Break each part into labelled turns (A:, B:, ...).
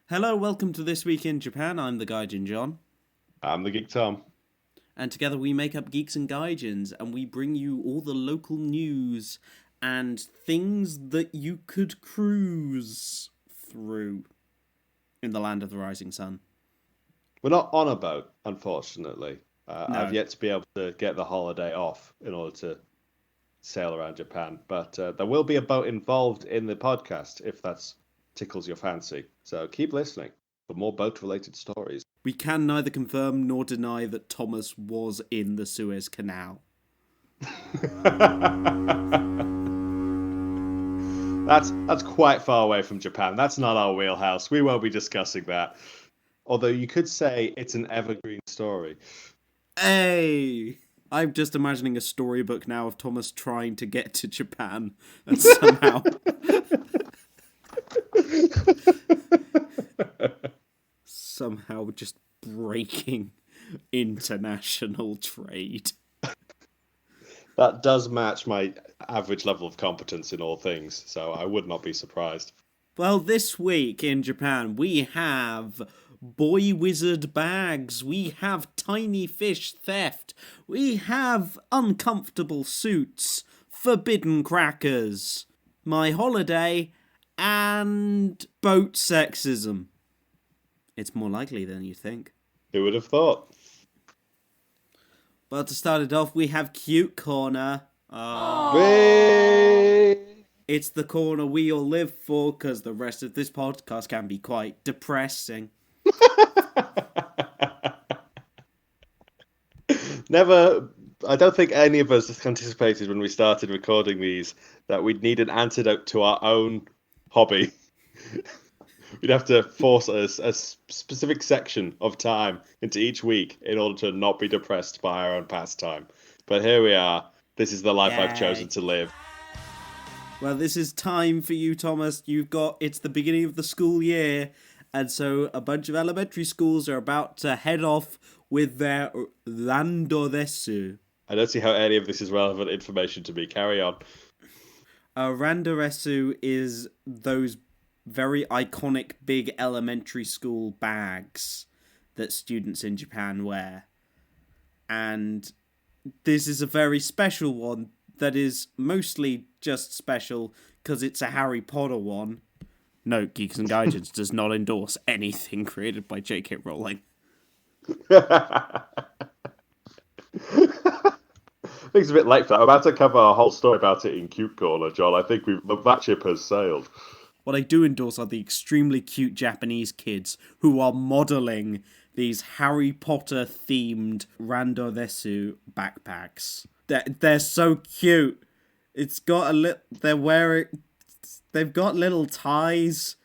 A: Hello, welcome to This Week in Japan. I'm the Gaijin John.
B: I'm the Geek Tom.
A: And together we make up Geeks and Gaijins, and we bring you all the local news and things that you could cruise through in the land of the rising sun.
B: We're not on a boat, unfortunately.
A: No.
B: I've yet to be able to get the holiday off in order to sail around Japan, but there will be a boat involved in the podcast if that tickles your fancy. So keep listening for more boat-related stories.
A: We can neither confirm nor deny that Thomas was in the Suez Canal.
B: That's quite far away from Japan. That's not our wheelhouse. We won't be discussing that. Although you could say it's an evergreen story.
A: Hey! I'm just imagining a storybook now of Thomas trying to get to Japan and somehow... somehow just breaking international trade.
B: That does match my average level of competence in all things, so I would not be surprised.
A: Well, this week in Japan, we have boy wizard bags, we have tiny fish theft, we have uncomfortable suits, forbidden crackers, my holiday, and boat sexism. It's more likely than you think.
B: Who would have thought?
A: Well, to start it off, we have Cute Corner. It's the corner we all live for, because the rest of this podcast can be quite depressing.
B: I don't think any of us anticipated when we started recording these that we'd need an antidote to our own hobby. We'd have to force a specific section of time into each week in order to not be depressed by our own pastime. But here we are. This is the life I've chosen to live.
A: Well, this is time for you, Thomas. It's the beginning of the school year, and so a bunch of elementary schools are about to head off with their randoresu.
B: I don't see how any of this is relevant information to me. Carry on.
A: Randoresu is those very iconic big elementary school bags that students in Japan wear. And this is a very special one that is mostly just special because it's a Harry Potter one. No, Geeks and Gaijins does not endorse anything created by J.K. Rowling.
B: I think it's a bit late for that. I'm about to cover a whole story about it in Cute Corner, John. I think that ship has sailed.
A: What I do endorse are the extremely cute Japanese kids who are modelling these Harry Potter-themed randoresu backpacks. They're so cute. It's got they've got little ties,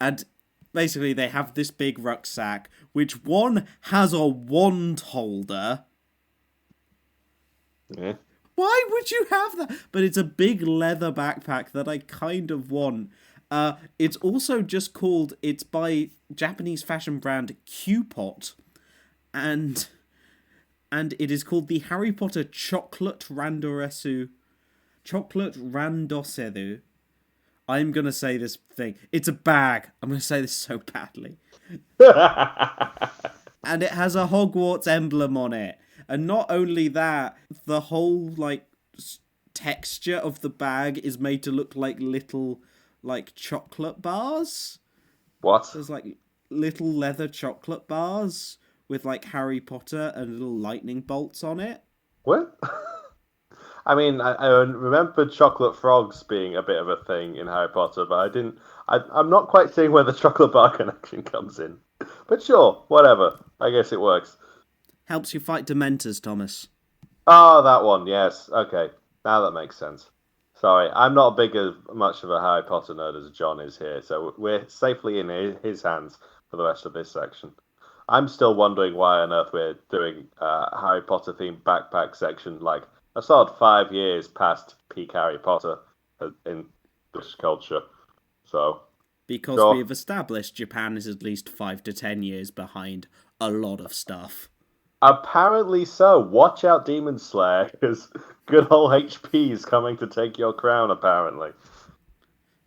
A: and basically they have this big rucksack, which one has a wand holder.
B: Yeah.
A: Why would you have that? But it's a big leather backpack that I kind of want. It's also just called, it's by Japanese fashion brand Qpot, and it is called the Harry Potter Chocolate Randoresu. I'm going to say this thing. It's a bag. I'm going to say this so badly. And it has a Hogwarts emblem on it. And not only that, the whole, texture of the bag is made to look like little, chocolate bars.
B: What?
A: There's, little leather chocolate bars with, Harry Potter and little lightning bolts on it.
B: What? I mean, I remember chocolate frogs being a bit of a thing in Harry Potter, but I'm not quite seeing where the chocolate bar connection comes in. But sure, whatever. I guess it works.
A: Helps you fight Dementors, Thomas.
B: Oh, that one, yes. Okay, now that makes sense. Sorry, I'm not much of a Harry Potter nerd as John is here, so we're safely in his hands for the rest of this section. I'm still wondering why on earth we're doing a Harry Potter themed backpack section, a solid 5 years past peak Harry Potter in British culture. So
A: because we've established Japan is at least 5 to 10 years behind a lot of stuff.
B: Apparently so. Watch out, Demon Slayer, because good old HP is coming to take your crown, apparently.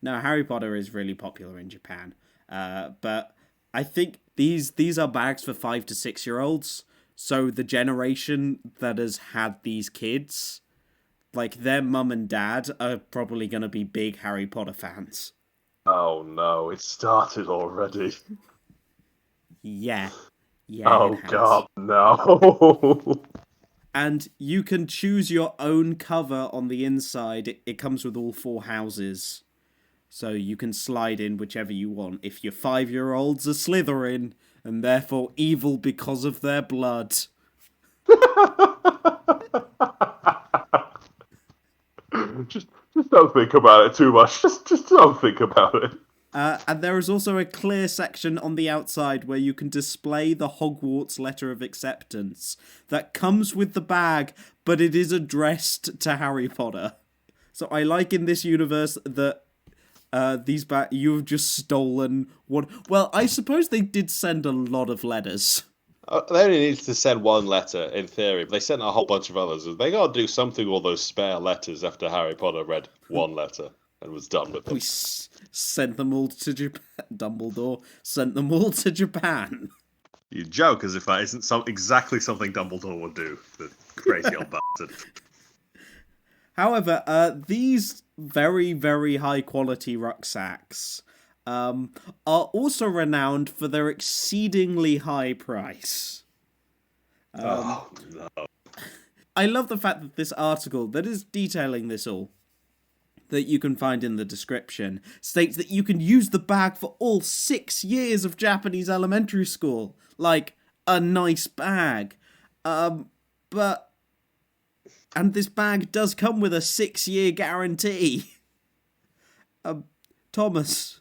A: No, Harry Potter is really popular in Japan. But I think these are bags for 5 to 6-year-olds. So the generation that has had these kids, like their mum and dad, are probably going to be big Harry Potter fans.
B: Oh no, it started already.
A: Yeah. Yeah, it
B: Oh
A: has.
B: god, no.
A: And you can choose your own cover on the inside. It comes with all 4 houses. So you can slide in whichever you want. If your 5-year-olds are Slytherin, and therefore evil because of their blood.
B: Just don't think about it too much. Just don't think about it.
A: And there is also a clear section on the outside where you can display the Hogwarts letter of acceptance that comes with the bag, but it is addressed to Harry Potter. So I like in this universe that you've just stolen one. Well, I suppose they did send a lot of letters.
B: They only needed to send one letter, in theory, but they sent a whole bunch of others. They got to do something with all those spare letters after Harry Potter read one letter and was done with them.
A: Sent them all to Japan. Dumbledore sent them all to Japan.
B: You joke as if that isn't exactly something Dumbledore would do. The crazy old bastard.
A: However, these very, very high quality rucksacks are also renowned for their exceedingly high price.
B: Oh, no.
A: I love the fact that this article that is detailing this all, that you can find in the description, states that you can use the bag for all 6 years of Japanese elementary school. Like, a nice bag. And this bag does come with a 6-year guarantee. Thomas,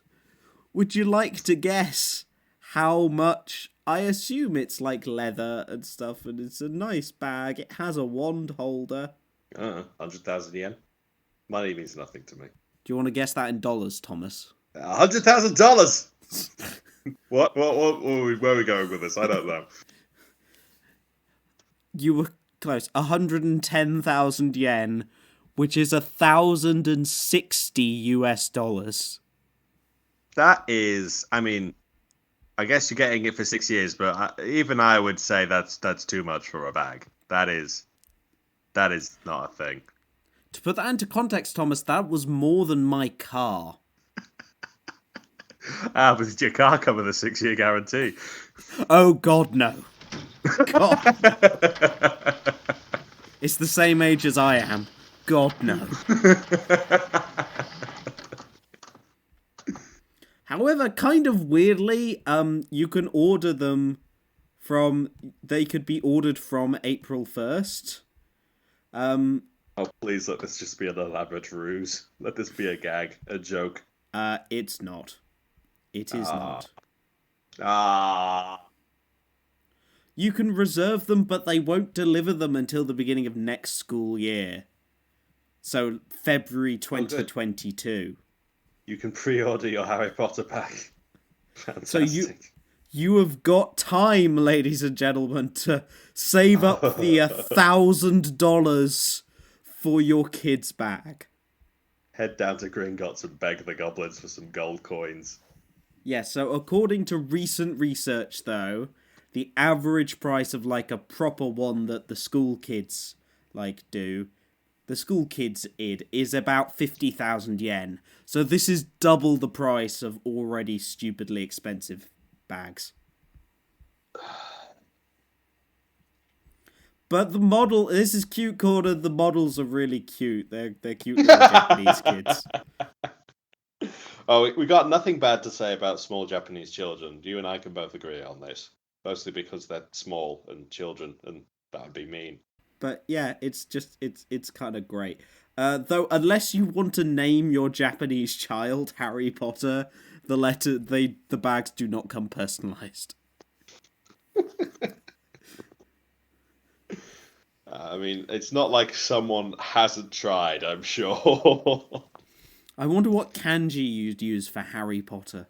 A: would you like to guess how much? I assume it's like leather and stuff, and it's a nice bag. It has a wand holder.
B: 100,000 yen? Money means nothing to me.
A: Do you want to guess that in dollars, Thomas?
B: $100,000! What? Where are we going with this? I don't know.
A: You were close. 110,000 yen, which is 1,060 US dollars.
B: That is, I mean, I guess you're getting it for 6 years, but even I would say that's too much for a bag. That is not a thing.
A: To put that into context, Thomas, that was more than my car.
B: But did your car come with a 6-year guarantee?
A: Oh, God, no. God, no. It's the same age as I am. God, no. However, kind of weirdly, you can order them they could be ordered from April 1st.
B: Oh, please let this just be an elaborate ruse. Let this be a gag, a joke.
A: It's not. It is not. You can reserve them, but they won't deliver them until the beginning of next school year. So, February 2022.
B: You can pre-order your Harry Potter pack. Fantastic.
A: So you have got time, ladies and gentlemen, to save up the $1,000 for your kid's bag.
B: Head down to Gringotts and beg the goblins for some gold coins.
A: Yeah, so according to recent research, though, the average price of, like, a proper one that the school kids, like, do, the school kids id, is about 50,000 yen. So this is double the price of already stupidly expensive bags. But the model, this is cute corner, the models are really cute. They're cute little Japanese kids.
B: Oh, we got nothing bad to say about small Japanese children. You and I can both agree on this. Mostly because they're small and children, and that would be mean.
A: But yeah, it's kind of great. Though, unless you want to name your Japanese child Harry Potter, the bags do not come personalized.
B: I mean, it's not like someone hasn't tried, I'm sure.
A: I wonder what kanji you'd use for Harry Potter.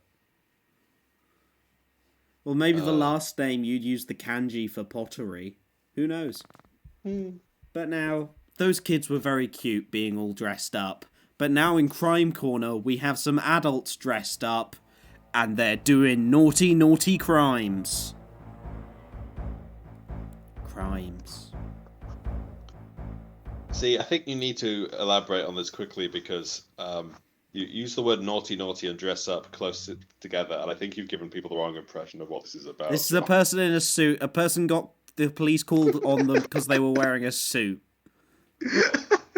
A: Well, maybe the last name you'd use the kanji for pottery. Who knows? But now, those kids were very cute being all dressed up. But now in Crime Corner, we have some adults dressed up and they're doing naughty, naughty crimes. Crimes.
C: See, I think you need to elaborate on this quickly because you use the word naughty, naughty, and dress up together, and I think you've given people the wrong impression of what this is about.
A: This is a person in a suit. A person got the police called on them because they were wearing a suit.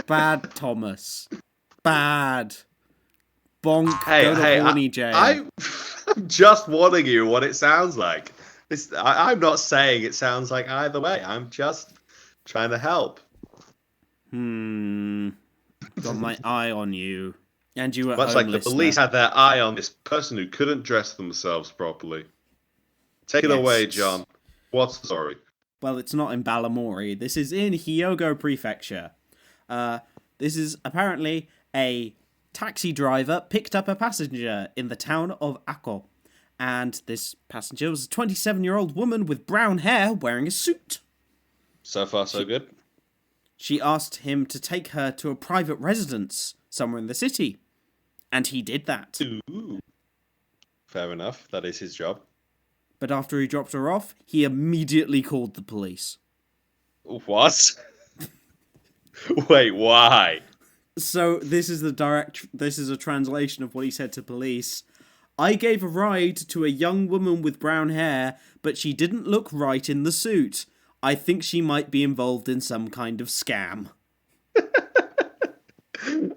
A: Bad, Thomas. Bad. Bonk. Go to horny jail.
C: I'm just warning you what it sounds like. I'm not saying it sounds like either way. I'm just trying to help.
A: Got my eye on you. And you were
C: much like the police had their eye on this person who couldn't dress themselves properly. Take it away, John. What's the story?
A: Well, it's not in Balamori. This is in Hyogo Prefecture. This is apparently a taxi driver picked up a passenger in the town of Ako. And this passenger was a 27-year-old woman with brown hair wearing a suit.
C: So far, so good.
A: She asked him to take her to a private residence somewhere in the city. And he did that.
C: Ooh. Fair enough. That is his job.
A: But after he dropped her off, he immediately called the police.
C: What? Wait, why?
A: So this is a translation of what he said to police. I gave a ride to a young woman with brown hair, but she didn't look right in the suit. I think she might be involved in some kind of scam.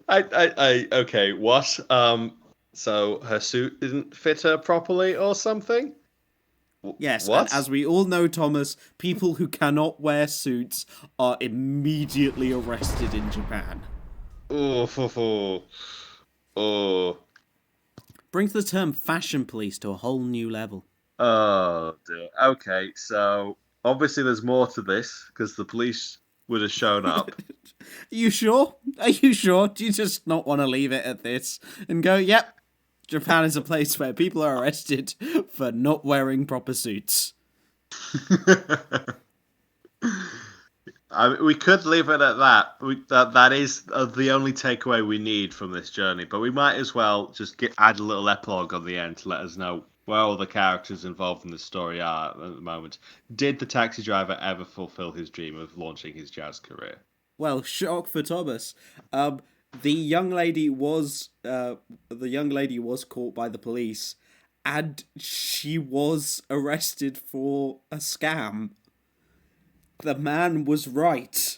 C: Okay, what? So her suit didn't fit her properly or something?
A: Yes,
C: what?
A: And as we all know, Thomas, people who cannot wear suits are immediately arrested in Japan.
C: Oh.
A: Brings the term fashion police to a whole new level.
C: Oh, dear. Okay, so obviously there's more to this, because the police would have shown up.
A: Are you sure? Are you sure? Do you just not want to leave it at this and go, yep, Japan is a place where people are arrested for not wearing proper suits?
C: We could leave it at that. That is the only takeaway we need from this journey, but we might as well just add a little epilogue on the end to let us know where all the characters involved in the story are at the moment. Did the taxi driver ever fulfill his dream of launching his jazz career?
A: Well, shock for Thomas. The young lady was caught by the police, and she was arrested for a scam. The man was right.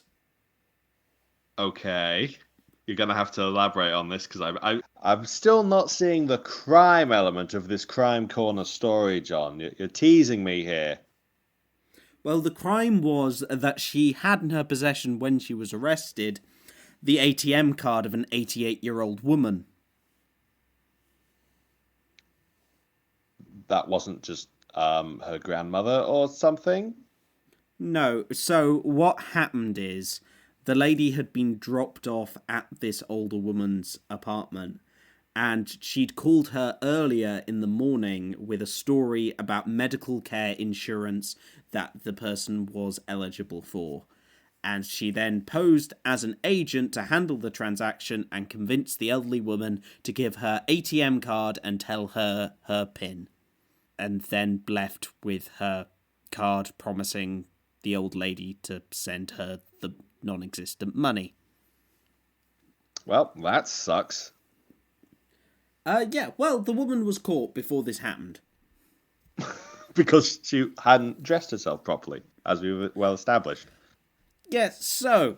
C: Okay, you're gonna have to elaborate on this because I'm still not seeing the crime element of this crime corner story, John. You're teasing me here.
A: Well, the crime was that she had in her possession when she was arrested the ATM card of an 88-year-old woman.
C: That wasn't just her grandmother or something?
A: No, so what happened is the lady had been dropped off at this older woman's apartment, and she'd called her earlier in the morning with a story about medical care insurance that the person was eligible for. And she then posed as an agent to handle the transaction and convince the elderly woman to give her ATM card and tell her her PIN. And then left with her card promising the old lady to send her the non-existent money.
C: Well, that sucks.
A: Yeah, well, the woman was caught before this happened.
C: Because she hadn't dressed herself properly, as we were well established.
A: Yes, so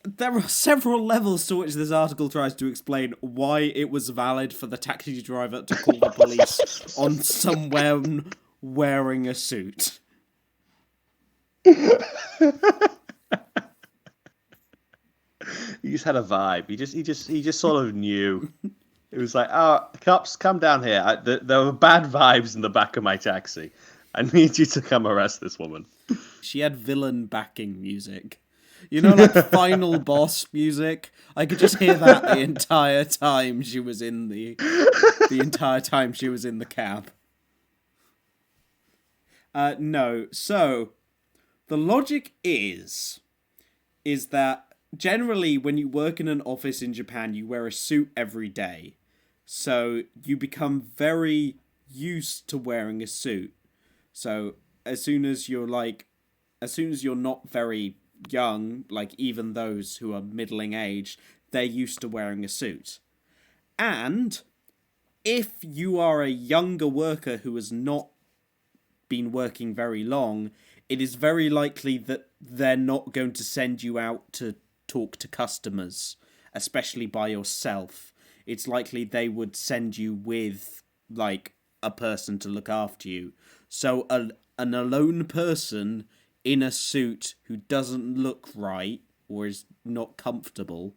A: there are several levels to which this article tries to explain why it was valid for the taxi driver to call the police on someone wearing a suit.
C: He just had a vibe. He just sort of knew. It was like, oh, cops, come down here. There were bad vibes in the back of my taxi. I need you to come arrest this woman.
A: She had villain backing music. You know, like final boss music? I could just hear that the entire time she was in the entire time she was in the cab. No. So, the logic is that generally when you work in an office in Japan, you wear a suit every day. So, you become very used to wearing a suit. So as soon as you're not very young, like even those who are middling aged, they're used to wearing a suit. And if you are a younger worker who has not been working very long, it is very likely that they're not going to send you out to talk to customers, especially by yourself. It's likely they would send you with, like, a person to look after you. So an alone person in a suit who doesn't look right or is not comfortable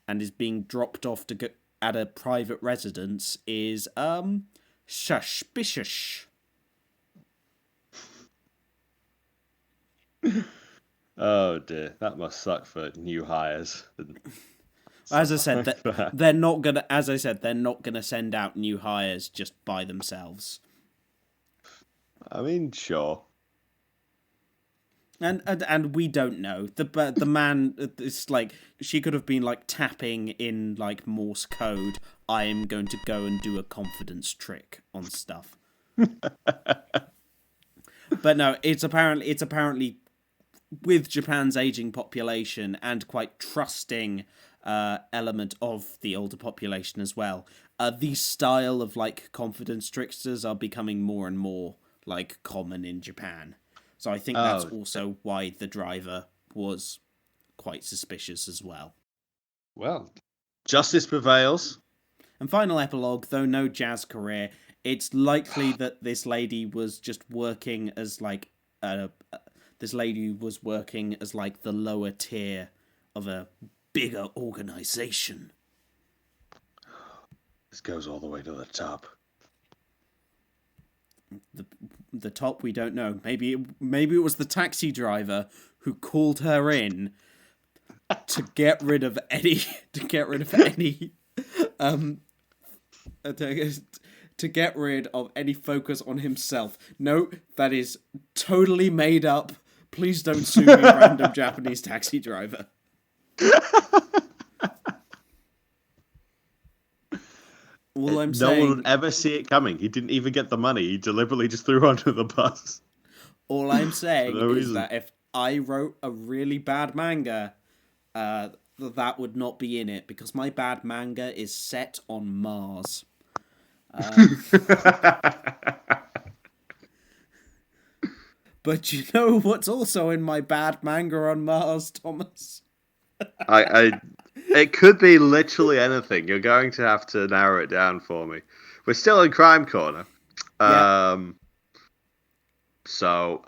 A: and is being dropped off to go at a private residence is suspicious.
C: Oh dear, that must suck for new hires.
A: As I said, they're not gonna send out new hires just by themselves.
C: I mean, sure.
A: And we don't know. The man, it's like, she could have been like tapping in like Morse code, I am going to go and do a confidence trick on stuff. But no, it's apparently with Japan's aging population and quite trusting element of the older population as well, these style of like confidence tricksters are becoming more and more like common in Japan. So I think that's also why the driver was quite suspicious as well.
C: Well, justice prevails.
A: And final epilogue, though no jazz career, it's likely that this lady was just working as like the lower tier of a bigger organization.
C: This goes all the way to the top.
A: The top, we don't know. Maybe it was the taxi driver who called her in to get rid of any to get rid of any focus on himself. No, that is totally made up. Please don't sue me, random Japanese taxi driver. All I'm saying...
C: No one would ever see it coming. He didn't even get the money. He deliberately just threw onto the bus.
A: All I'm saying is that if I wrote a really bad manga, that would not be in it, because my bad manga is set on Mars. But you know what's also in my bad manga on Mars, Thomas?
C: It could be literally anything. You're going to have to narrow it down for me. We're still in Crime Corner. So,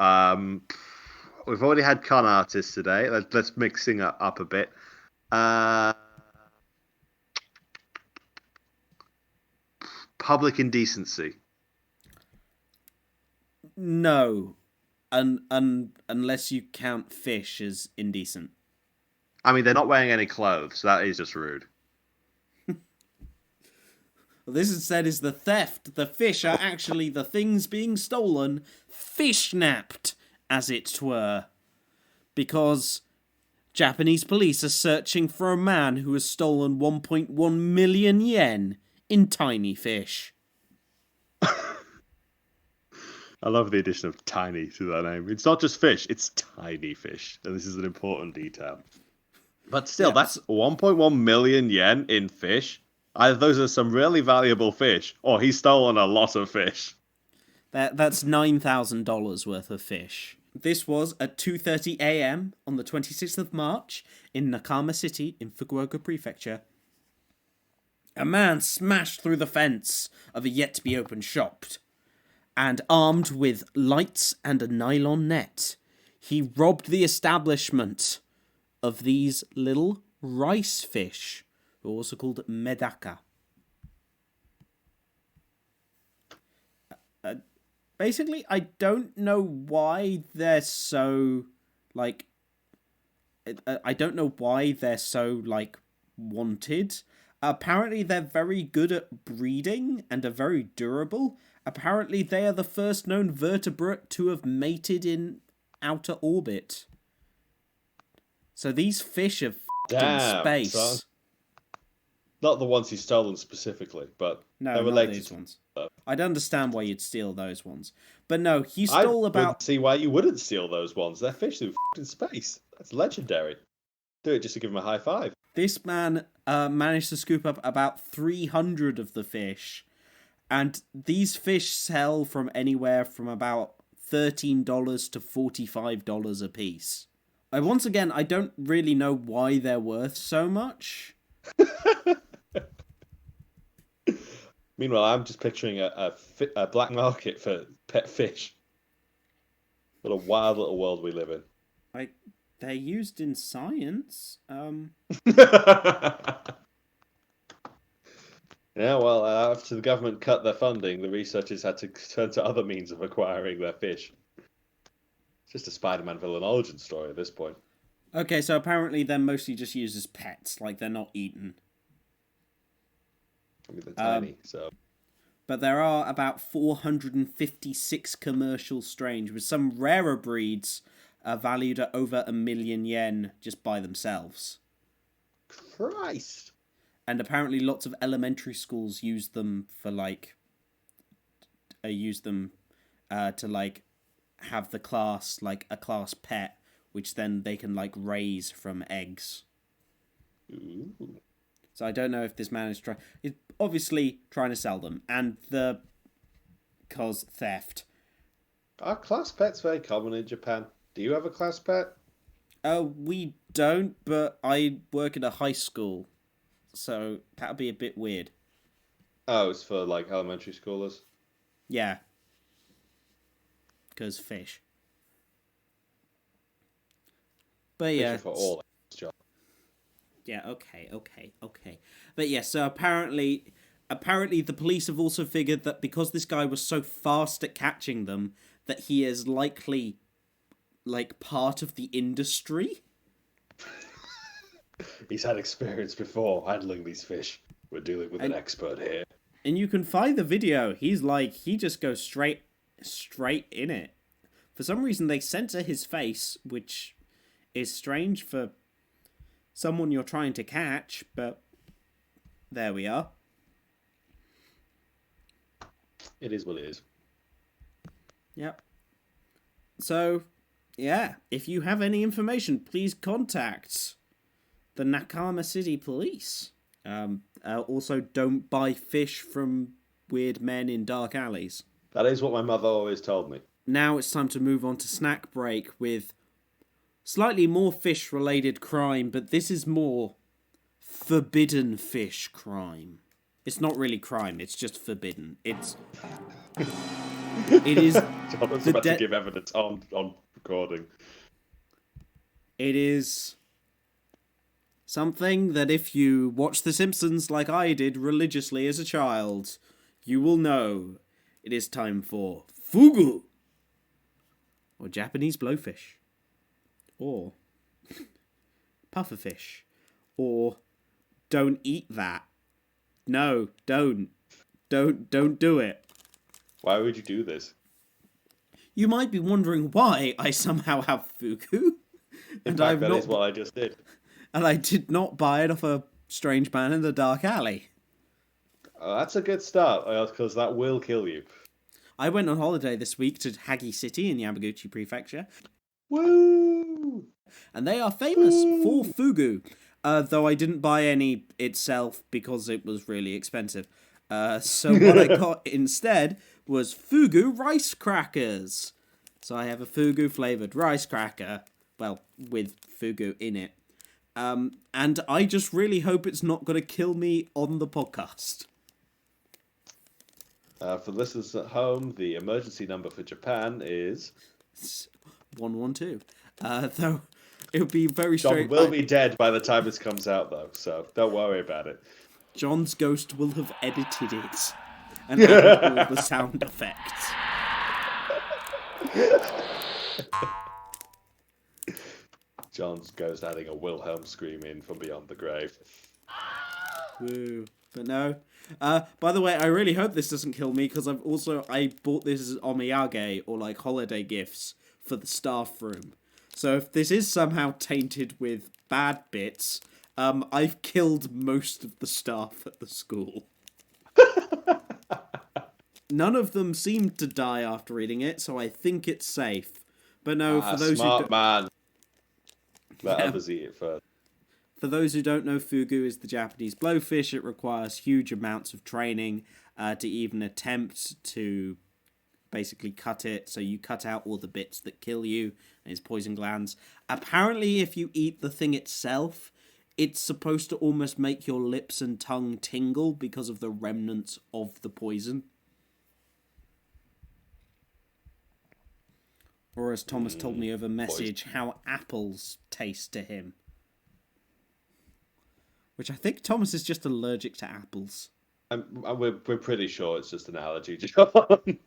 C: we've already had con artists today. Let's mixing it up a bit. Public indecency.
A: No. Unless you count fish as indecent.
C: I mean, they're not wearing any clothes. That is just rude.
A: Well, this instead is the theft. The fish are actually the things being stolen, fish-napped, as it were. Because Japanese police are searching for a man who has stolen 1.1 million yen in tiny fish.
C: I love the addition of tiny to that name. It's not just fish, it's tiny fish. And this is an important detail. But still, that's 1.1 million yen in fish. Either those are some really valuable fish, or he's stolen a lot of fish.
A: That's $9,000 worth of fish. This was at 2:30 a.m. on the 26th of March in Nakama City in Fukuoka Prefecture. A man smashed through the fence of a yet-to-be-opened shop, and armed with lights and a nylon net, he robbed the establishment of these little rice fish, who are also called medaka. Basically, I don't know why they're so, like... I don't know why they're so, like, wanted. Apparently, they're very good at breeding and are very durable. Apparently, they are the first known vertebrate to have mated in outer orbit. So these fish are in space.
C: Son. Not the ones he's stolen specifically, but
A: no,
C: they're related.
A: not these ones. I'd understand why you'd steal those ones. But no, he
B: I
A: stole
B: don't
A: about...
B: see why you wouldn't steal those ones. They're fish that in space. That's legendary. Do it just to give him a high five.
A: This man managed to scoop up about 300 of the fish. And these fish sell from anywhere from about $13 to $45 a piece. Once again, I don't really know why they're worth so much.
B: Meanwhile, I'm just picturing a black market for pet fish. What a wild little world we live in.
A: They're used in science.
B: Yeah, well, after the government cut their funding, the researchers had to turn to other means of acquiring their fish. It's just a Spider-Man villain origin story at this point.
A: Okay, so apparently they're mostly just used as pets, like they're not eaten.
B: I mean, they're tiny, so...
A: But there are about 456 commercial strains, with some rarer breeds valued at over £1 million yen just by themselves.
B: Christ!
A: And apparently lots of elementary schools use them for, to, have the class, a class pet, which then they can, raise from eggs.
B: Ooh.
A: So I don't know if this man is obviously trying to sell them, and cause theft.
B: Are class pets very common in Japan? Do you have a class pet?
A: We don't, but I work at a high school, so that would be a bit weird.
B: Oh, it's for, elementary schoolers?
A: Yeah. Because fish. But yeah.
B: Fish are for all jobs.
A: Yeah, okay. But yeah, so apparently the police have also figured that because this guy was so fast at catching them, that he is likely, part of the industry.
B: He's had experience before handling these fish. We're dealing with an expert here.
A: And you can find the video. He's he just goes straight in it. For some reason, they censor his face, which is strange for someone you're trying to catch, but there we are.
B: It is what it is.
A: Yep. So, yeah, if you have any information, please contact the Nakama City Police. Also, don't buy fish from weird men in dark alleys.
B: That is what my mother always told me.
A: Now it's time to move on to Snack Break with slightly more fish-related crime, but this is more forbidden fish crime. It's not really crime, it's just forbidden. It is...
B: John was about to give evidence on recording.
A: It is something that if you watch The Simpsons like I did religiously as a child, you will know it is time for Fugu! Or Japanese blowfish. Or pufferfish. Or don't eat that. No, don't. Don't do it.
B: Why would you do this?
A: You might be wondering why I somehow have Fugu.
B: In fact, that is what I just did.
A: And I did not buy it off a strange man in the dark alley.
B: That's a good start, because that will kill you.
A: I went on holiday this week to Hagi City in Yamaguchi Prefecture.
B: Woo!
A: And they are famous for Fugu. Though I didn't buy any itself because it was really expensive. So what I got instead was Fugu rice crackers. So I have a Fugu flavoured rice cracker. Well, with Fugu in it. And I just really hope it's not going to kill me on the podcast.
B: For listeners at home, the emergency number for Japan is
A: 112. Though it would be very straight.
B: John will be dead by the time this comes out, though, so don't worry about it.
A: John's ghost will have edited it and added all the sound effects.
B: John's ghost adding a Wilhelm scream in from beyond the grave.
A: Woo. But no. By the way, I really hope this doesn't kill me, because I bought this as omiyage, or holiday gifts, for the staff room. So if this is somehow tainted with bad bits, I've killed most of the staff at the school. none of them seemed to die after eating it, so I think it's safe. But no, for those
B: smart man. Let
A: Yeah.
B: others eat it first.
A: For those who don't know, fugu is the Japanese blowfish. It requires huge amounts of training to even attempt to basically cut it. So you cut out all the bits that kill you and its poison glands. Apparently, if you eat the thing itself, it's supposed to almost make your lips and tongue tingle because of the remnants of the poison. Or as Thomas told me over message, how apples taste to him. Which I think Thomas is just allergic to apples.
B: We're pretty sure it's just an allergy, John.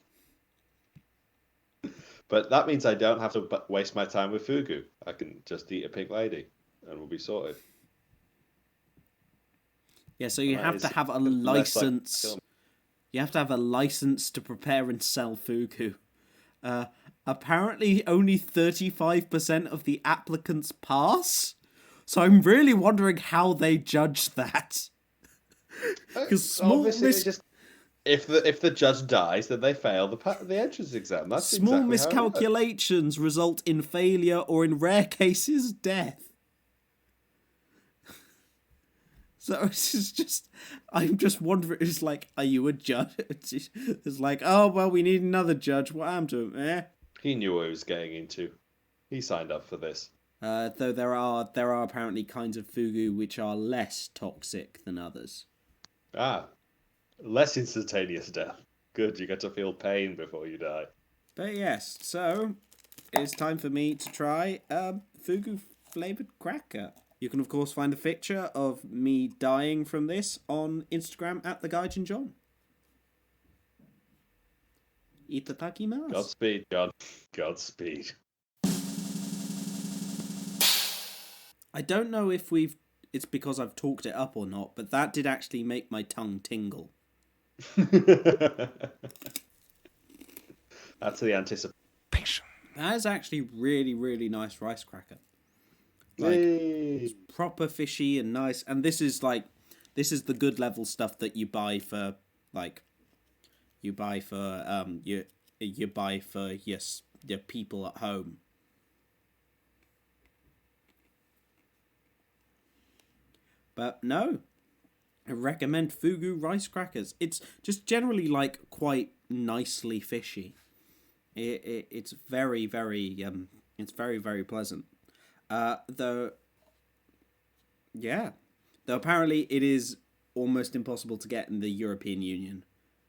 B: But that means I don't have to waste my time with fugu. I can just eat a pink lady, and we'll be sorted.
A: Yeah, so you have to have a license. You have to have a license to prepare and sell fugu. Apparently, only 35% of the applicants pass. So I'm really wondering how they judge that. Because
B: if the judge dies, then they fail the entrance exam. That's
A: small
B: exactly
A: miscalculations result in failure or, in rare cases, death. So it's just, I'm just wondering. It's like, are you a judge? It's like, oh well, we need another judge. What happened to him?
B: He knew what he was getting into. He signed up for this.
A: Though there are apparently kinds of fugu which are less toxic than others.
B: Less instantaneous death. Good, you get to feel pain before you die.
A: But yes, so it's time for me to try fugu flavored cracker. You can of course find a picture of me dying from this on Instagram at @theGaijinJohn. Itadakimasu.
B: Godspeed, John. Godspeed.
A: I don't know if it's because I've talked it up or not, but that did actually make my tongue tingle.
B: That's the anticipation.
A: That is actually really, really nice rice cracker. Like, it's proper fishy and nice. And this is the good level stuff that you buy for your people at home. But no, I recommend Fugu rice crackers. It's just generally like quite nicely fishy. It's very, very it's very, very pleasant. Though apparently it is almost impossible to get in the European Union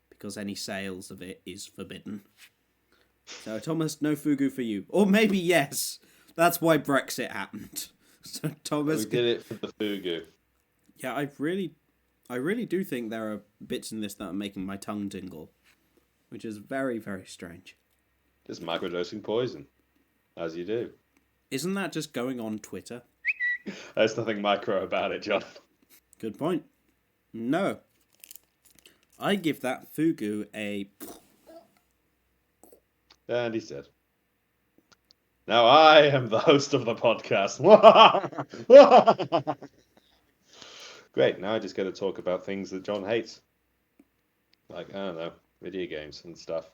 A: because any sales of it is forbidden. So Thomas, no Fugu for you. Or maybe yes. That's why Brexit happened. So Thomas,
B: we did it for the Fugu.
A: Yeah, I really do think there are bits in this that are making my tongue tingle, which is very, very strange.
B: Just microdosing poison, as you do.
A: Isn't that just going on Twitter?
B: There's nothing micro about it, John.
A: Good point. No. I give that Fugu a...
B: And he said, now I am the host of the podcast. Great, now I just got to talk about things that John hates. Like, I don't know, video games and stuff.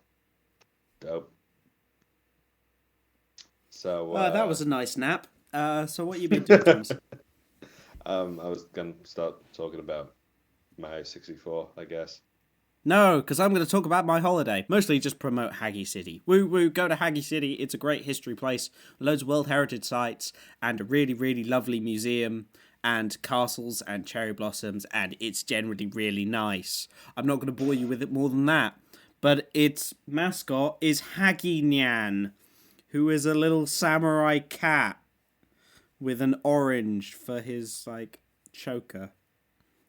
B: Dope. So,
A: that was a nice nap. So what you been doing, Thomas?
B: I was going to start talking about Mario 64, I guess.
A: No, because I'm going to talk about my holiday. Mostly just promote Haggy City. Woo woo, go to Haggy City. It's a great history place. Loads of World Heritage sites and a really, really lovely museum and castles and cherry blossoms, and it's generally really nice. I'm not going to bore you with it more than that. But its mascot is Haggy Nyan, who is a little samurai cat with an orange for his, choker.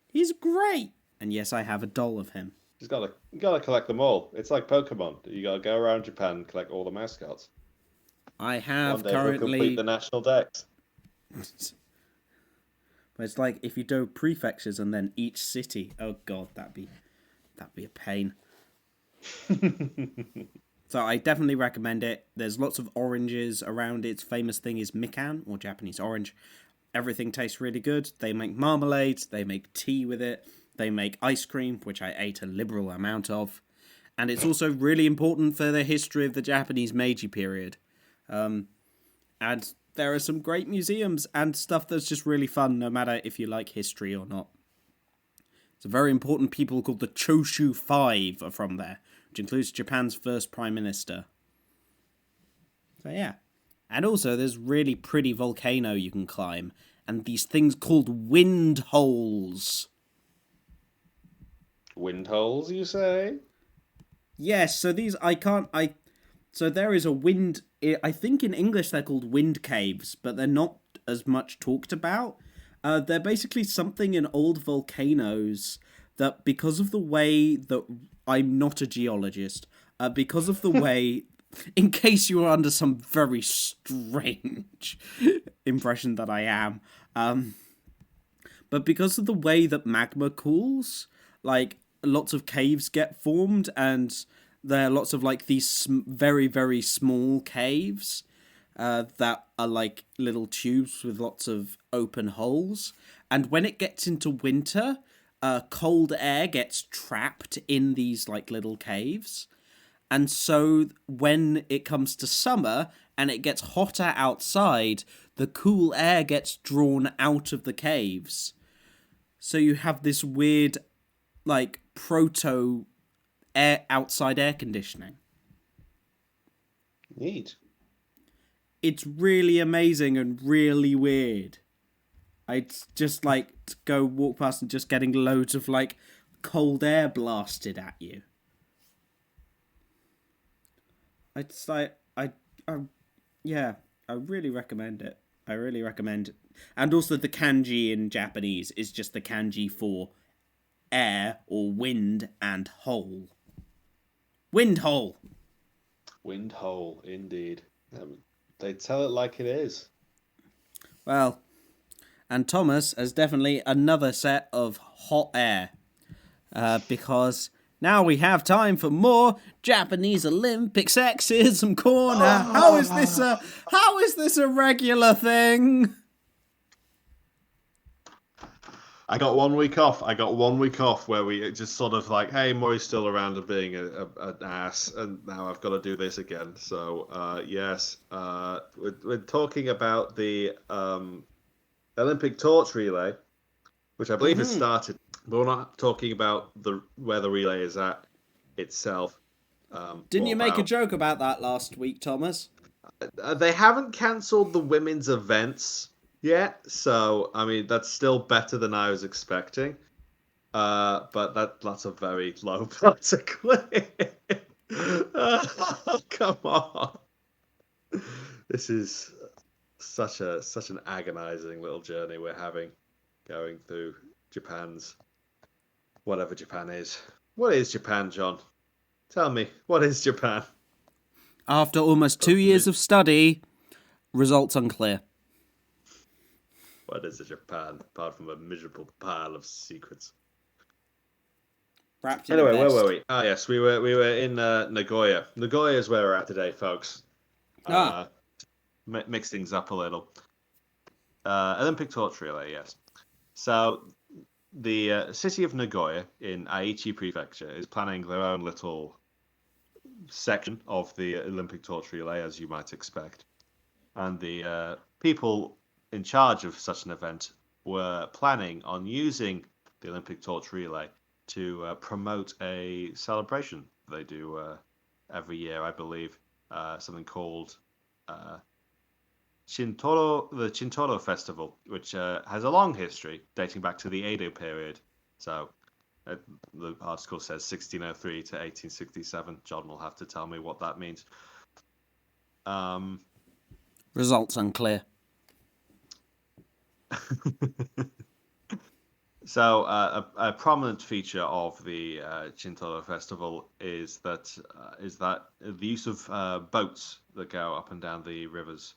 A: He's great! And yes, I have a doll of him.
B: You gotta collect them all. It's like Pokemon. You gotta go around Japan and collect all the mascots.
A: I have
B: One day
A: currently...
B: we'll complete the national dex.
A: But it's like if you do prefectures and then each city. Oh god, that'd be a pain. So I definitely recommend it. There's lots of oranges around. Its famous thing is mikan, or Japanese orange. Everything tastes really good. They make marmalades. They make tea with it. They make ice cream, which I ate a liberal amount of. And it's also really important for the history of the Japanese Meiji period. And there are some great museums and stuff that's just really fun, no matter if you like history or not. Some very important people called the Choshu Five are from there, which includes Japan's first prime minister. So yeah. And also, there's really pretty volcano you can climb, and these things called wind holes.
C: Wind holes, you say?
A: Yes, so these so there is a wind. I think in English they're called wind caves, but they're not as much talked about. They're basically something in old volcanoes that, because of the way that I'm not a geologist, because of the way, in case you are under some very strange impression that I am, but because of the way that magma cools, like lots of caves get formed, and there are lots of like these very, very small caves that are like little tubes with lots of open holes. And when it gets into winter, cold air gets trapped in these like little caves. And so when it comes to summer and it gets hotter outside, the cool air gets drawn out of the caves. So you have this weird, like, proto outside air conditioning.
C: Neat.
A: It's really amazing and really weird. I'd just like to go walk past and just getting loads of like cold air blasted at you. It's like yeah, I really recommend it. I really recommend it. And also the kanji in Japanese is just the kanji for air or wind and hole. Wind hole.
C: Wind hole, indeed. They tell it like it is.
A: Well, and Thomas has definitely another set of hot air. Because now we have time for more Japanese Olympic sexism corner. How is this a regular thing?
C: I got 1 week off. Where we just sort of like, hey, Maury's still around and being an ass, and now I've got to do this again. So, yes, we're talking about the Olympic torch relay, which I believe has started. But we're not talking about where the relay is at itself.
A: Didn't you make a joke about that last week, Thomas?
C: They haven't cancelled the women's events yet, so I mean that's still better than I was expecting. But that's a very low politically. Come on, this is such an agonizing little journey we're having, going through Japan's whatever Japan is. What is Japan, John? Tell me, what is Japan?
A: After almost 2 years of study, results unclear.
C: What is Japan, apart from a miserable pile of secrets?
A: Anyway,
C: where were we? Ah, yes, we were in Nagoya. Nagoya is where we're at today, folks. Mix things up a little. Olympic torch relay, yes. So the city of Nagoya in Aichi Prefecture is planning their own little section of the Olympic torch relay, as you might expect. And the people in charge of such an event were planning on using the Olympic torch relay to promote a celebration they do every year, I believe, something called the Chintoro Festival, which has a long history dating back to the Edo period. So the article says 1603 to 1867. John will have to tell me what that means.
A: Results unclear.
C: So a prominent feature of the Chintoro Festival is that the use of boats that go up and down the rivers.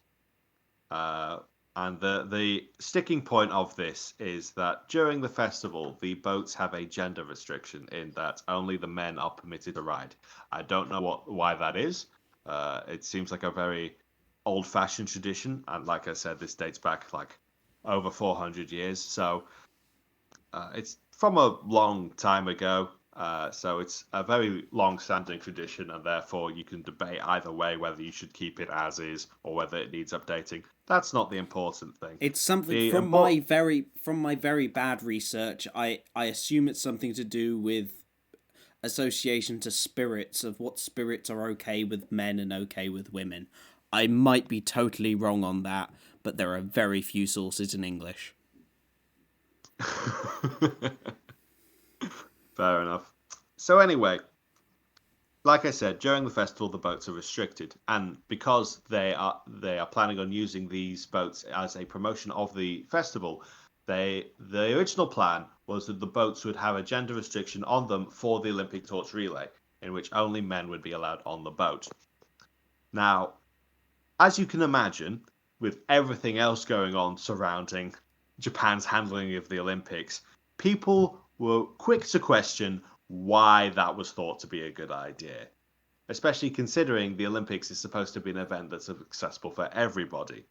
C: And the sticking point of this is that during the festival, the boats have a gender restriction in that only the men are permitted to ride. I don't know why that is. It seems like a very old-fashioned tradition, and like I said, this dates back like over 400 years. So it's from a long time ago. So it's a very long-standing tradition, and therefore you can debate either way whether you should keep it as is or whether it needs updating. That's not the important thing.
A: It's something
C: The
A: from my very bad research. I assume it's something to do with association to spirits, of what spirits are okay with men and okay with women. I might be totally wrong on that, but there are very few sources in English.
C: Fair enough. So anyway, like I said, during the festival the boats are restricted, and because they are planning on using these boats as a promotion of the festival, the original plan was that the boats would have a gender restriction on them for the Olympic torch relay, in which only men would be allowed on the boat. Now, as you can imagine, with everything else going on surrounding Japan's handling of the Olympics, people were quick to question why that was thought to be a good idea, especially considering the Olympics is supposed to be an event that's accessible for everybody,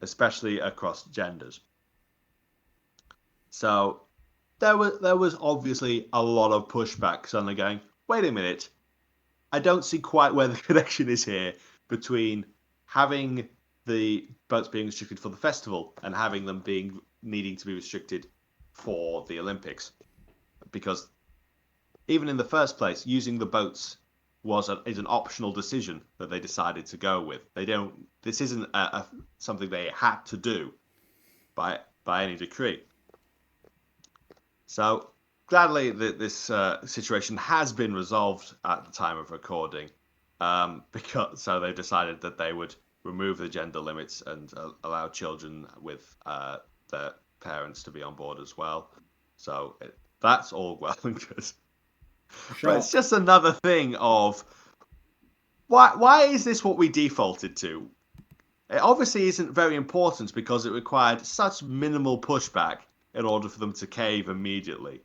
C: especially across genders. So there was obviously a lot of pushback suddenly going, wait a minute, I don't see quite where the connection is here between having the boats being restricted for the festival and having them needing to be restricted for the Olympics. Because even in the first place, using the boats is an optional decision that they decided to go with. This isn't something they had to do by any decree. So gladly this situation has been resolved at the time of recording, so they decided that they would remove the gender limits and allow children with their parents to be on board as well. So that's all well and good. Sure. But it's just another thing of why is this what we defaulted to? It obviously isn't very important because it required such minimal pushback in order for them to cave immediately.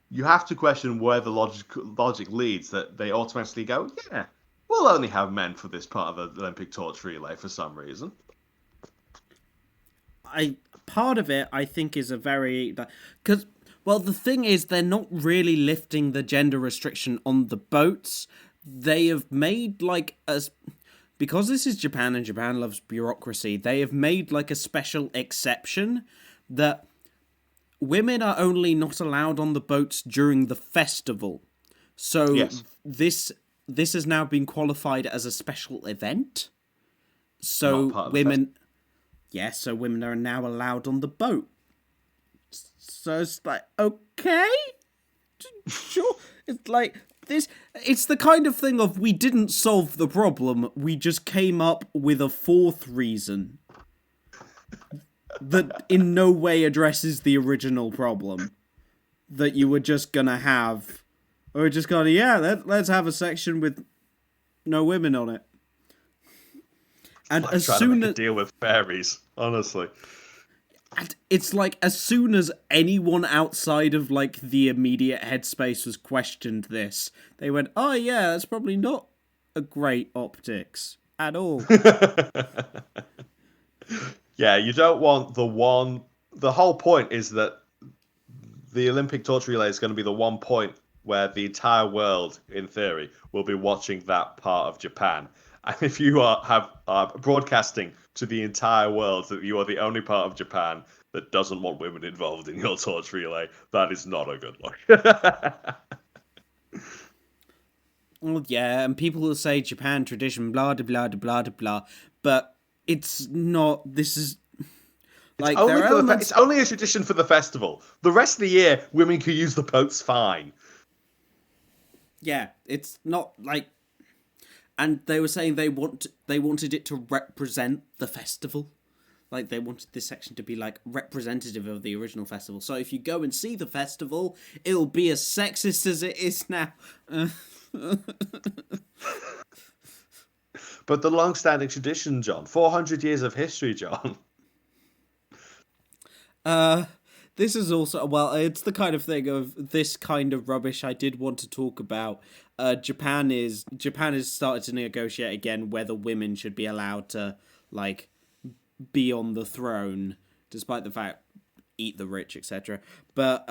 C: You have to question where the logic leads, that they automatically go, yeah, we'll only have men for this part of the Olympic torch relay for some reason.
A: Part of it, I think, is a very... Because, well, the thing is, they're not really lifting the gender restriction on the boats. They have made, like, because this is Japan and Japan loves bureaucracy, they have made, like, a special exception that women are only not allowed on the boats during the festival. So yes. This has now been qualified as a special event. So women... Yes, so women are now allowed on the boat. So it's like, okay? Sure. It's like, it's the kind of thing of, we didn't solve the problem, we just came up with a fourth reason that in no way addresses the original problem that you were just gonna have. Or just gonna, let's have a section with no women on it. And
C: as soon as deal with fairies, honestly,
A: and it's like as soon as anyone outside of like the immediate headspace was questioned this, they went, "Oh yeah, that's probably not a great optics at all."
C: Yeah, you don't want the whole point is that the Olympic torch relay is going to be the one point where the entire world, in theory, will be watching that part of Japan. And if you are broadcasting to the entire world that you are the only part of Japan that doesn't want women involved in your torch relay, that is not a good look.
A: Well, yeah, and people will say Japan tradition, blah, blah, blah, blah, blah, but it's not, this is...
C: Like, it's only a tradition for the festival. The rest of the year, women can use the boats fine.
A: Yeah, it's not like... And they were saying they wanted it to represent the festival. Like, they wanted this section to be, like, representative of the original festival. So if you go and see the festival, it'll be as sexist as it is now.
C: But the long-standing tradition, John. 400 years of history, John.
A: This is also... Well, it's the kind of thing of this kind of rubbish I did want to talk about. Japan has started to negotiate again whether women should be allowed to, like, be on the throne, despite the fact, eat the rich, etc. But,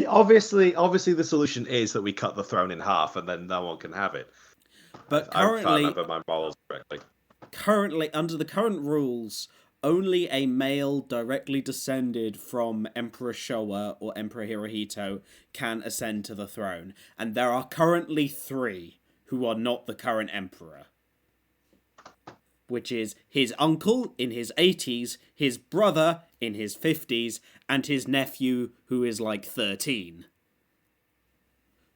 C: Obviously, the solution is that we cut the throne in half, and then no one can have it.
A: But
C: If I remember my morals correctly.
A: currently, under the current rules, only a male directly descended from Emperor Showa or Emperor Hirohito can ascend to the throne. And there are currently 3 who are not the current emperor. Which is his uncle in his 80s, his brother in his 50s, and his nephew who is like 13.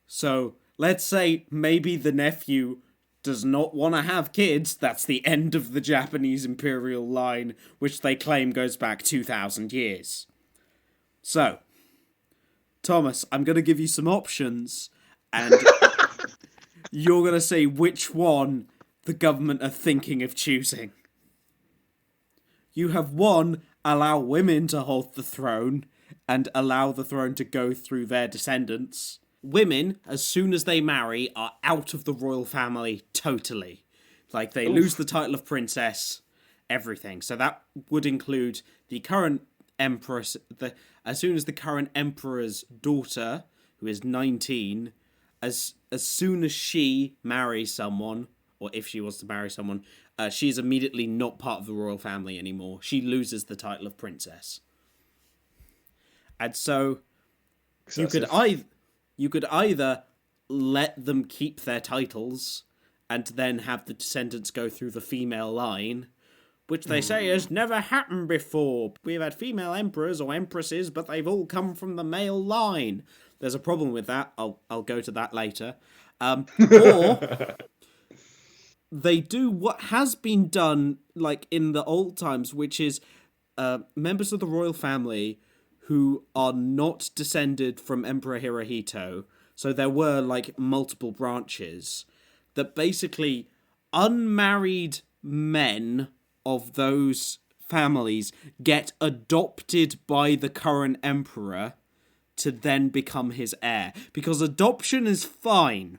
A: So, let's say maybe the nephew does not want to have kids. That's the end of the Japanese imperial line, which they claim goes back 2,000 years. So, Thomas, I'm going to give you some options, and you're going to say which one the government are thinking of choosing. You have 1, allow women to hold the throne, and allow the throne to go through their descendants. Women, as soon as they marry, are out of the royal family totally. Like, they lose the title of princess, everything. So that would include the current empress, as soon as the current emperor's daughter, who is 19, as soon as she marries someone, or if she was to marry someone, she's immediately not part of the royal family anymore. She loses the title of princess. And so you could either let them keep their titles and then have the descendants go through the female line, which they say has never happened before. We've had female emperors or empresses, but they've all come from the male line. There's a problem with that. I'll go to that later. Or they do what has been done, like in the old times, which is members of the royal family who are not descended from Emperor Hirohito. So there were like multiple branches that basically unmarried men of those families get adopted by the current emperor to then become his heir. Because adoption is fine.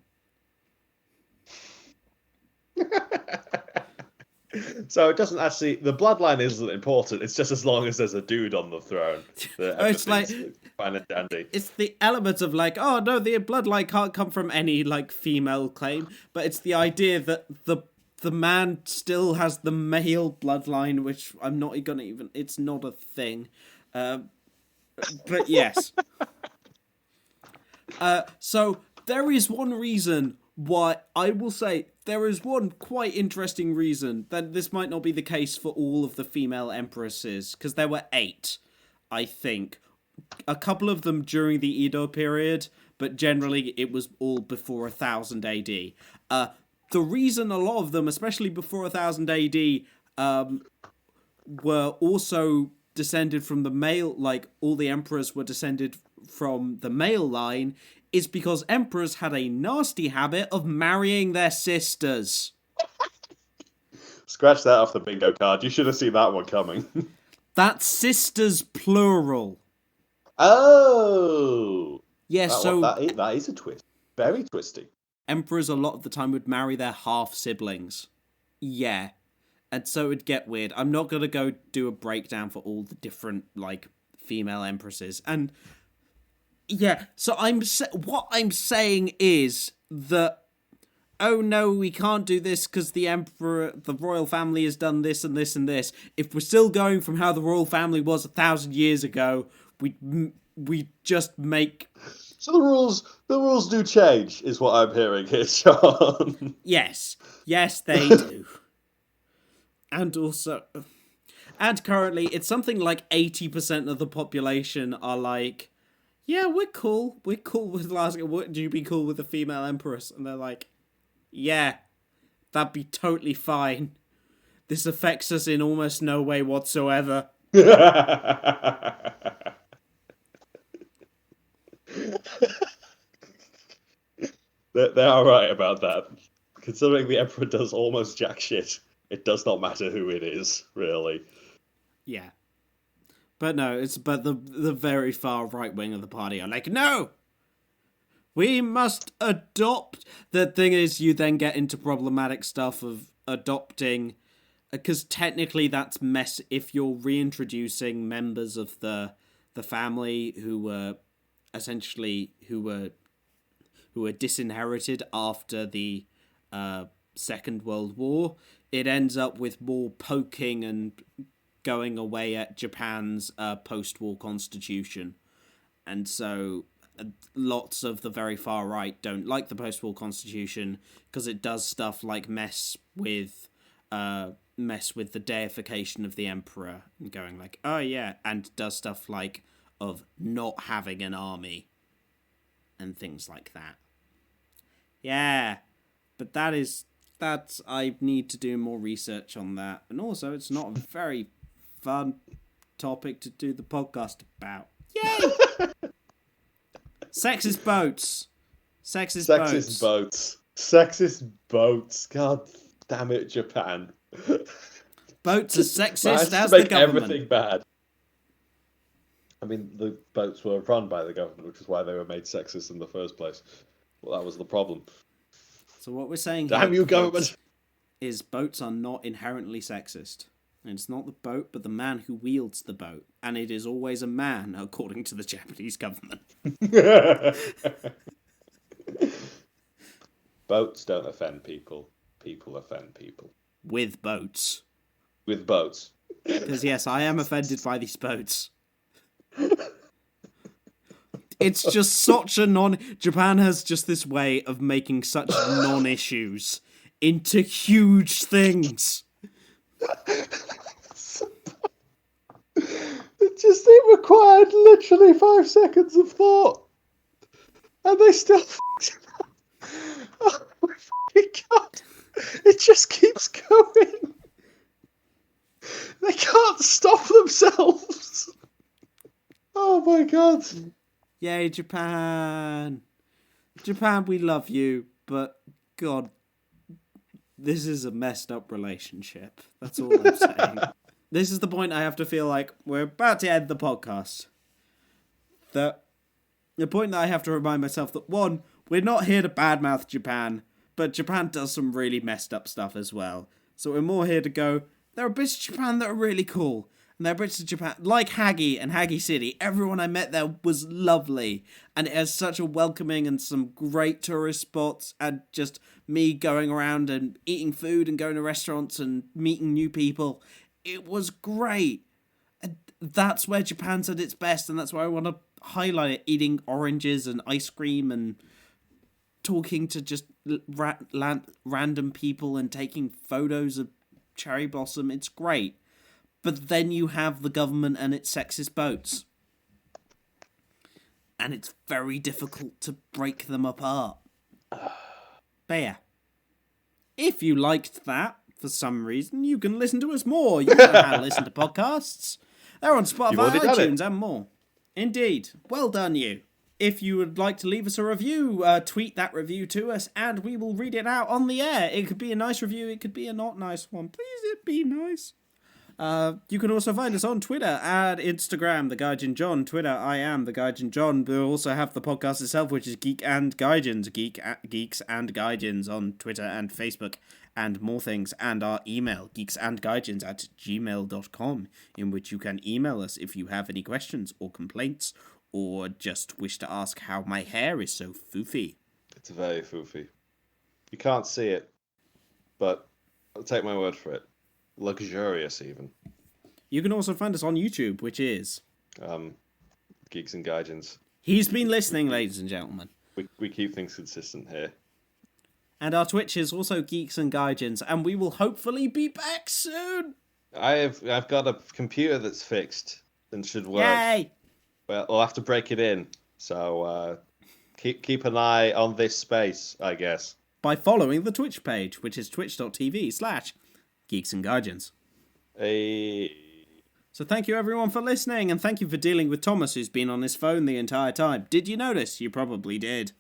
C: So it doesn't actually. The bloodline isn't important. It's just as long as there's a dude on the throne.
A: It's like
C: fine and dandy.
A: It's the element of like, oh no, the bloodline can't come from any like female claim, but it's the idea that the man still has the male bloodline, which I'm not gonna even. It's not a thing, but yes. So there is one reason why I will say there is one quite interesting reason that this might not be the case for all of the female empresses, because there were 8, I think. A couple of them during the Edo period, but generally it was all before 1000 AD. The reason a lot of them, especially before 1000 AD, were also descended from the male, like all the emperors were descended from the male line, is because emperors had a nasty habit of marrying their sisters.
C: Scratch that off the bingo card. You should have seen that one coming.
A: That's sisters plural.
C: Oh!
A: Yeah,
C: that is a twist. Very twisty.
A: Emperors a lot of the time would marry their half-siblings. Yeah. And so it'd get weird. I'm not going to go do a breakdown for all the different, like, female empresses. And yeah, so what I'm saying is that, oh no, we can't do this because the emperor, the royal family has done this and this and this. If we're still going from how the royal family was 1,000 years ago, we just make.
C: So the rules do change, is what I'm hearing here, Sean.
A: Yes, they do. And also, and currently, it's something like 80% of the population are like, yeah, we're cool with asking, would you be cool with a female empress? And they're like, yeah, that'd be totally fine. This affects us in almost no way whatsoever.
C: They are right about that. Considering the emperor does almost jack shit, it does not matter who it is, really.
A: Yeah. But no, but the very far right wing of the party are like, no! We must adopt. The thing is, you then get into problematic stuff of adopting, because technically that's if you're reintroducing members of the family who were essentially who were disinherited after the Second World War. It ends up with more poking and going away at Japan's post-war constitution. And so lots of the very far right don't like the post-war constitution because it does stuff like mess with the deification of the emperor and going like, oh yeah, and does stuff like of not having an army and things like that. Yeah, but that's I need to do more research on that, and also it's not a very fun topic to do the podcast about. Yay! Sexist boats.
B: Sexist boats. Sexist boats. God damn it, Japan.
A: Boats are sexist as
B: make
A: the government.
B: Everything bad. I mean, the boats were run by the government, which is why they were made sexist in the first place. Well, that was the problem.
A: So what we're saying
B: Damn
A: here,
B: you, government!
A: Is boats are not inherently sexist. And it's not the boat, but the man who wields the boat. And it is always a man, according to the Japanese government.
B: Boats don't offend people. People offend people.
A: With boats.
B: With boats.
A: Because yes, I am offended by these boats. It's just such a Japan has just this way of making such non-issues into huge things.
B: It required literally 5 seconds of thought. And they still oh my fucking god. It just keeps going. They can't stop themselves. Oh my god.
A: Yay, Japan. Japan, we love you, but God, this is a messed up relationship. That's all I'm saying. This is the point I have to feel like we're about to end the podcast. The point that I have to remind myself that, one, we're not here to badmouth Japan, but Japan does some really messed up stuff as well. So we're more here to go, there are bits of Japan that are really cool. And there are bits of Japan, like Hagi and Hagi City. Everyone I met there was lovely. And it has such a welcoming and some great tourist spots. And just me going around and eating food and going to restaurants and meeting new people. It was great. And that's where Japan's at its best. And that's why I want to highlight it. Eating oranges and ice cream and talking to just random people and taking photos of cherry blossom. It's great. But then you have the government and its sexist boats. And it's very difficult to break them apart. But yeah. If you liked that, for some reason, you can listen to us more. You know how to listen to podcasts. They're on Spotify, iTunes, and more. Indeed. Well done, you. If you would like to leave us a review, tweet that review to us, and we will read it out on the air. It could be a nice review, it could be a not nice one. Please, it be nice. You can also find us on Twitter and Instagram, The Gaijin John. Twitter, I am The Gaijin John. We also have the podcast itself, which is Geek and Gaijins. Geeks and Gaijins on Twitter and Facebook and more things. And our email, geeksandgaijins@gmail.com, in which you can email us if you have any questions or complaints or just wish to ask how my hair is so foofy.
B: It's very foofy. You can't see it, but I'll take my word for it. Luxurious, even.
A: You can also find us on YouTube, which is
B: Geeks and Gaijins.
A: He's been listening, ladies and gentlemen.
B: We keep things consistent here.
A: And our Twitch is also Geeks and Gaijins, and we will hopefully be back soon.
B: I've got a computer that's fixed and should work.
A: Yay!
B: Well, we'll have to break it in. So keep an eye on this space, I guess.
A: By following the Twitch page, which is twitch.tv/Geeks and Gaijins.
B: Hey.
A: So thank you everyone for listening, and thank you for dealing with Thomas, who's been on his phone the entire time. Did you notice? You probably did.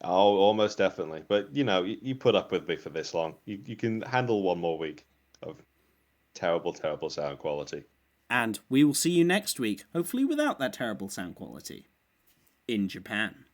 B: Oh, almost definitely. But, you put up with me for this long. You can handle one more week of terrible, terrible sound quality.
A: And we will see you next week, hopefully without that terrible sound quality, in Japan.